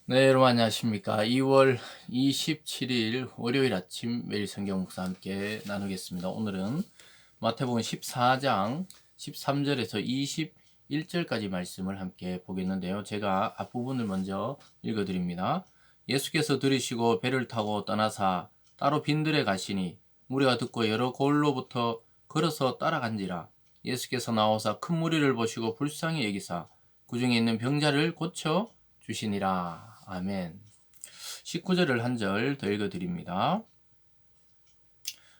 네, 여러분 안녕하십니까. 2월 27일 월요일 아침 매일 성경 묵상 함께 나누겠습니다. 오늘은 마태복음 14장 13절에서 21절까지 말씀을 함께 보겠는데요. 제가 앞부분을 먼저 읽어드립니다. 예수께서 들으시고 배를 타고 떠나사 따로 빈들에 가시니 무리가 듣고 여러 골로부터 걸어서 따라간지라. 예수께서 나오사 큰 무리를 보시고 불쌍히 여기사 그 중에 있는 병자를 고쳐 주시니라. 아멘. 19절을 한 절 더 읽어드립니다.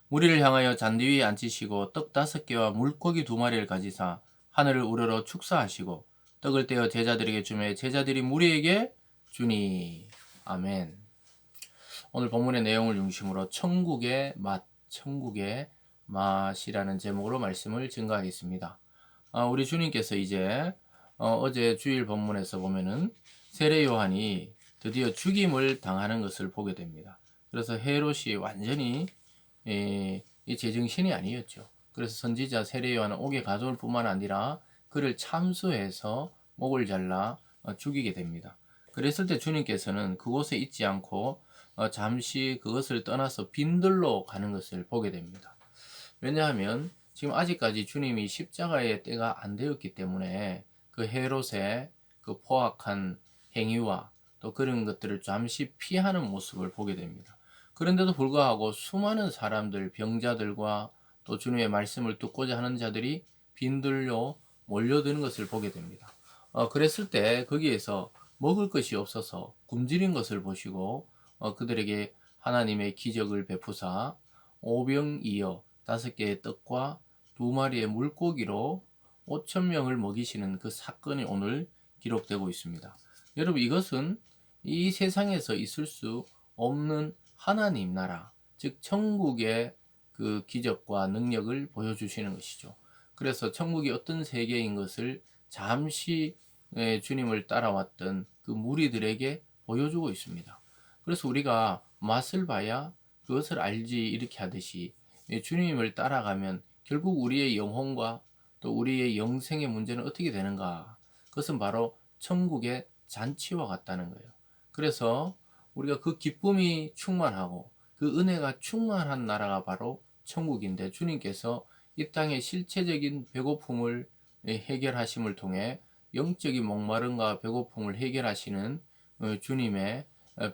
무리를 향하여 잔디 위에 앉히시고 떡 5개와 물고기 2마리를 가지사 하늘을 우러러 축사하시고 떡을 떼어 제자들에게 주매 제자들이 무리에게 주니. 아멘. 오늘 본문의 내용을 중심으로 천국의 맛이라는 제목으로 말씀을 증거하겠습니다. 우리 주님께서 이제 어제 주일 본문에서 보면은 세례 요한이 드디어 죽임을 당하는 것을 보게 됩니다. 그래서 헤롯이 완전히 이 제정신이 아니었죠. 그래서 선지자 세례 요한은 옥에 가져올 뿐만 아니라 그를 참수해서 목을 잘라 죽이게 됩니다. 그랬을 때 주님께서는 그곳에 있지 않고 잠시 그것을 떠나서 빈들로 가는 것을 보게 됩니다. 왜냐하면 지금 아직까지 주님이 십자가의 때가 안 되었기 때문에 그 헤롯의 그 포악한 행위와 또 그런 것들을 잠시 피하는 모습을 보게 됩니다. 그런데도 불구하고 수많은 사람들, 병자들과 또 주님의 말씀을 듣고자 하는 자들이 빈들로 몰려드는 것을 보게 됩니다. 그랬을 때 거기에서 먹을 것이 없어서 굶주린 것을 보시고 그들에게 하나님의 기적을 베푸사 오병이어 5개의 떡과 2마리의 물고기로 5천 명을 먹이시는 그 사건이 오늘 기록되고 있습니다. 여러분, 이것은 이 세상에서 있을 수 없는 하나님 나라, 즉 천국의 그 기적과 능력을 보여주시는 것이죠. 그래서 천국이 어떤 세계인 것을 잠시 주님을 따라왔던 그 무리들에게 보여주고 있습니다. 그래서 우리가 맛을 봐야 그것을 알지, 이렇게 하듯이 주님을 따라가면 결국 우리의 영혼과 또 우리의 영생의 문제는 어떻게 되는가? 그것은 바로 천국의 잔치와 같다는 거예요. 그래서 우리가 그 기쁨이 충만하고 그 은혜가 충만한 나라가 바로 천국인데, 주님께서 이 땅의 실체적인 배고픔을 해결하심을 통해 영적인 목마름과 배고픔을 해결하시는 주님의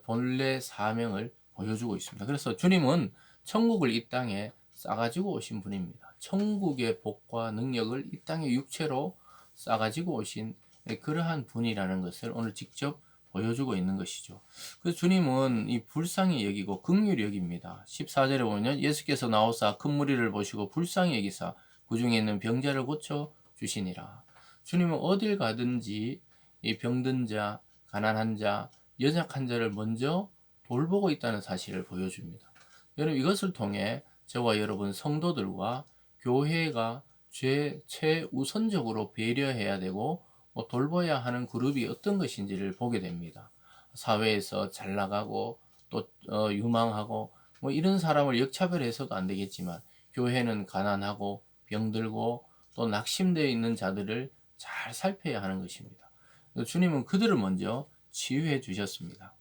본래 사명을 보여주고 있습니다. 그래서 주님은 천국을 이 땅에 싸가지고 오신 분입니다. 천국의 복과 능력을 이 땅의 육체로 싸가지고 오신 그러한 분이라는 것을 오늘 직접 보여주고 있는 것이죠. 그래서 주님은 이 불쌍히 여기고 긍휼히 여깁니다. 14절에 보면 예수께서 나오사 큰 무리를 보시고 불쌍히 여기사 그 중에 있는 병자를 고쳐 주시니라. 주님은 어딜 가든지 이 병든 자, 가난한 자, 연약한 자를 먼저 돌보고 있다는 사실을 보여줍니다. 여러분, 이것을 통해 저와 여러분 성도들과 교회가 최우선적으로 배려해야 되고 돌봐야 하는 그룹이 어떤 것인지를 보게 됩니다. 사회에서 잘 나가고 또 유망하고 이런 사람을 역차별해서도 안 되겠지만, 교회는 가난하고 병들고 또 낙심되어 있는 자들을 잘 살펴야 하는 것입니다. 주님은 그들을 먼저 치유해 주셨습니다.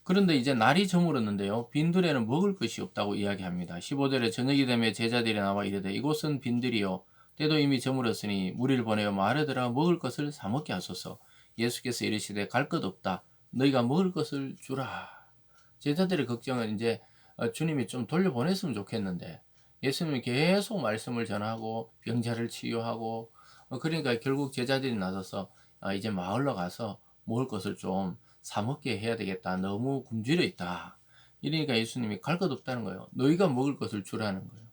그런데 이제 날이 저물었는데요, 빈들에는 먹을 것이 없다고 이야기합니다. 15절에 저녁이 되며 제자들이 나와 이르되 이곳은 빈들이요 때도 이미 저물었으니 무리를 보내어 마을에들아 먹을 것을 사 먹게 하소서. 예수께서 이르시되 갈 것 없다, 너희가 먹을 것을 주라. 제자들의 걱정은 이제 주님이 좀 돌려보냈으면 좋겠는데, 예수님이 계속 말씀을 전하고 병자를 치유하고 그러니까 결국 제자들이 나서서 이제 마을로 가서 먹을 것을 좀 사 먹게 해야 되겠다, 너무 굶주려 있다. 이러니까 예수님이 갈 것 없다는 거예요. 너희가 먹을 것을 주라는 거예요.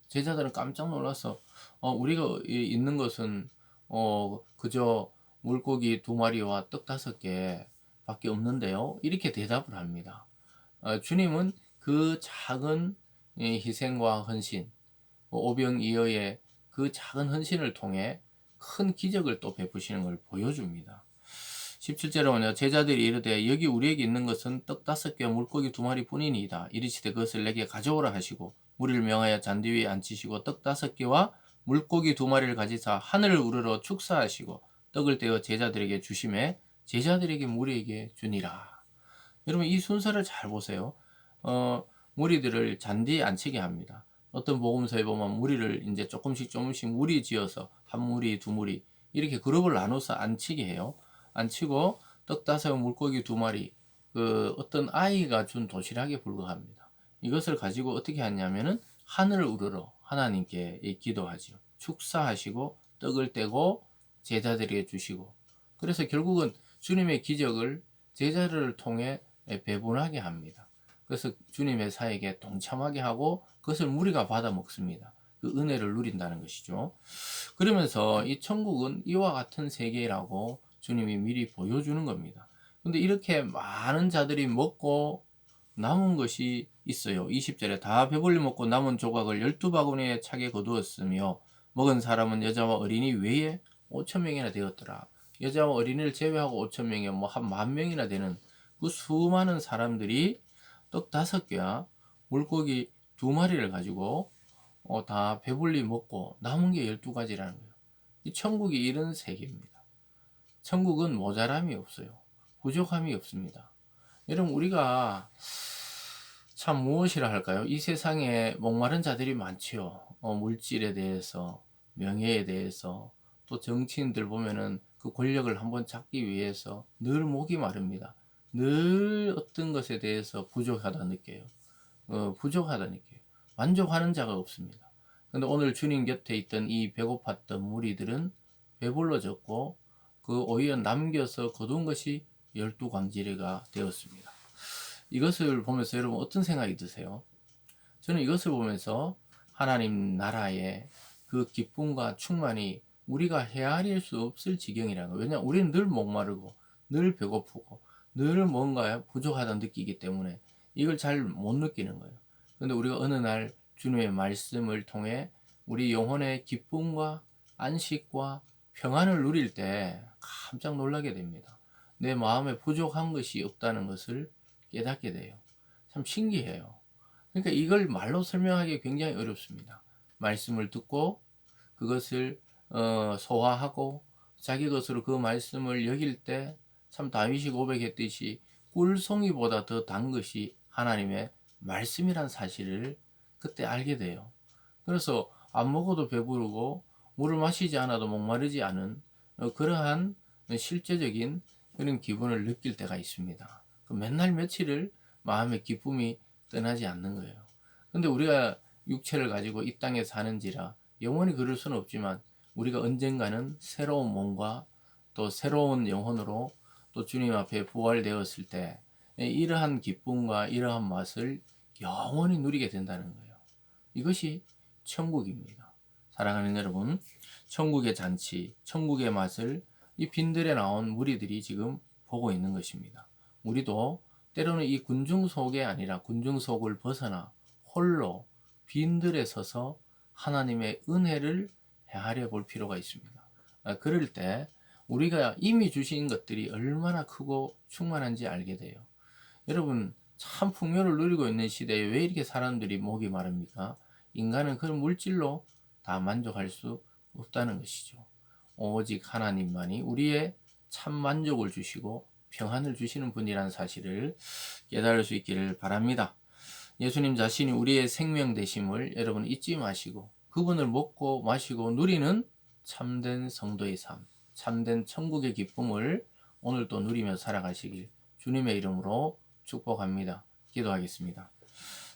제자들은 깜짝 놀라서 우리가 있는 것은 그저 물고기 2마리와 떡 5개 밖에 없는데요, 이렇게 대답을 합니다. 주님은 그 작은 희생과 헌신, 오병이어의 그 작은 헌신을 통해 큰 기적을 또 베푸시는 걸 보여줍니다. 17절에 보면 제자들이 이르되 여기 우리에게 있는 것은 떡 5개와 물고기 2마리 뿐이니이다. 이르시되 그것을 내게 가져오라 하시고 무리를 명하여 잔디 위에 앉히시고 떡 5개와 물고기 2마리를 가지사 하늘을 우러러 축사하시고 떡을 떼어 제자들에게 주심에 제자들에게 무리에게 주니라. 여러분 이 순서를 잘 보세요. 무리들을 잔디에 앉히게 합니다. 어떤 복음서에 보면 무리를 이제 조금씩 조금씩 무리 지어서 한 무리, 두 무리 이렇게 그룹을 나눠서 앉히게 해요. 앉히고 떡 5, 물고기 2마리, 그 어떤 아이가 준 도시락에 불과합니다. 이것을 가지고 어떻게 하냐면은 하늘을 우러러 하나님께 기도하지요. 축사하시고 떡을 떼고 제자들에게 주시고, 그래서 결국은 주님의 기적을 제자들을 통해 배분하게 합니다. 그래서 주님의 사역에 동참하게 하고 그것을 무리가 받아 먹습니다. 그 은혜를 누린다는 것이죠. 그러면서 이 천국은 이와 같은 세계라고 주님이 미리 보여주는 겁니다. 근데 이렇게 많은 자들이 먹고 남은 것이 있어요. 20절에 다 배불리 먹고 남은 조각을 12바구니에 차게 거두었으며 먹은 사람은 여자와 어린이 외에 5,000명이나 되었더라. 여자와 어린이를 제외하고 5,000명이면 뭐 한 10,000명이나 되는 그 수많은 사람들이 떡 5개와 물고기 2마리를 가지고 다 배불리 먹고 남은 게 12가지라는 거예요. 이 천국이 이런 세계입니다. 천국은 모자람이 없어요. 부족함이 없습니다. 여러분 우리가 참 무엇이라 할까요? 이 세상에 목마른 자들이 많지요. 물질에 대해서, 명예에 대해서, 또 정치인들 보면은 그 권력을 한번 잡기 위해서 늘 목이 마릅니다. 늘 어떤 것에 대해서 부족하다 느껴요. 부족하다 느껴요. 만족하는 자가 없습니다. 근데 오늘 주님 곁에 있던 이 배고팠던 무리들은 배불러졌고 그 오히려 남겨서 거둔 것이 12광지리가 되었습니다. 이것을 보면서 여러분 어떤 생각이 드세요? 저는 이것을 보면서 하나님 나라의 그 기쁨과 충만이 우리가 헤아릴 수 없을 지경이라는 거예요. 왜냐하면 우리는 늘 목마르고 늘 배고프고 늘 뭔가 부족하다 느끼기 때문에 이걸 잘 못 느끼는 거예요. 그런데 우리가 어느 날 주님의 말씀을 통해 우리 영혼의 기쁨과 안식과 평안을 누릴 때 깜짝 놀라게 됩니다. 내 마음에 부족한 것이 없다는 것을 깨닫게 돼요. 참 신기해요. 그러니까 이걸 말로 설명하기 굉장히 어렵습니다. 말씀을 듣고 그것을 소화하고 자기 것으로 그 말씀을 여길 때 참 다윗이 고백했듯이 꿀송이보다 더 단 것이 하나님의 말씀이란 사실을 그때 알게 돼요. 그래서 안 먹어도 배부르고 물을 마시지 않아도 목마르지 않은 그러한 실제적인 그런 기분을 느낄 때가 있습니다. 맨날 며칠을 마음의 기쁨이 떠나지 않는 거예요. 근데 우리가 육체를 가지고 이 땅에 사는지라 영원히 그럴 수는 없지만 우리가 언젠가는 새로운 몸과 또 새로운 영혼으로 또 주님 앞에 부활되었을 때 이러한 기쁨과 이러한 맛을 영원히 누리게 된다는 거예요. 이것이 천국입니다. 사랑하는 여러분, 천국의 잔치, 천국의 맛을 이 빈들에 나온 무리들이 지금 보고 있는 것입니다. 우리도 때로는 이 군중 속에 아니라 군중 속을 벗어나 홀로 빈들에 서서 하나님의 은혜를 헤아려 볼 필요가 있습니다. 그럴 때 우리가 이미 주신 것들이 얼마나 크고 충만한지 알게 돼요. 여러분 참 풍요를 누리고 있는 시대에 왜 이렇게 사람들이 목이 마릅니까? 인간은 그런 물질로 다 만족할 수 없다는 것이죠. 오직 하나님만이 우리의 참 만족을 주시고 평안을 주시는 분이라는 사실을 깨달을 수 있기를 바랍니다. 예수님 자신이 우리의 생명 되심을 여러분 잊지 마시고 그분을 먹고 마시고 누리는 참된 성도의 삶, 참된 천국의 기쁨을 오늘도 누리며 살아가시길 주님의 이름으로 축복합니다. 기도하겠습니다.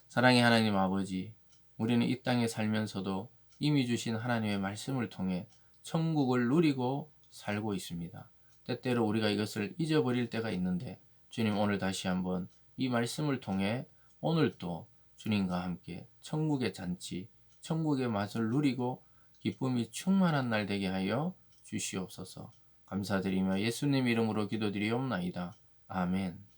사랑의 하나님 아버지, 우리는 이 땅에 살면서도 이미 주신 하나님의 말씀을 통해 천국을 누리고 살고 있습니다. 때때로 우리가 이것을 잊어버릴 때가 있는데 주님 오늘 다시 한번 이 말씀을 통해 오늘도 주님과 함께 천국의 잔치, 천국의 맛을 누리고 기쁨이 충만한 날 되게 하여 주시옵소서. 감사드리며 예수님 이름으로 기도드리옵나이다. 아멘.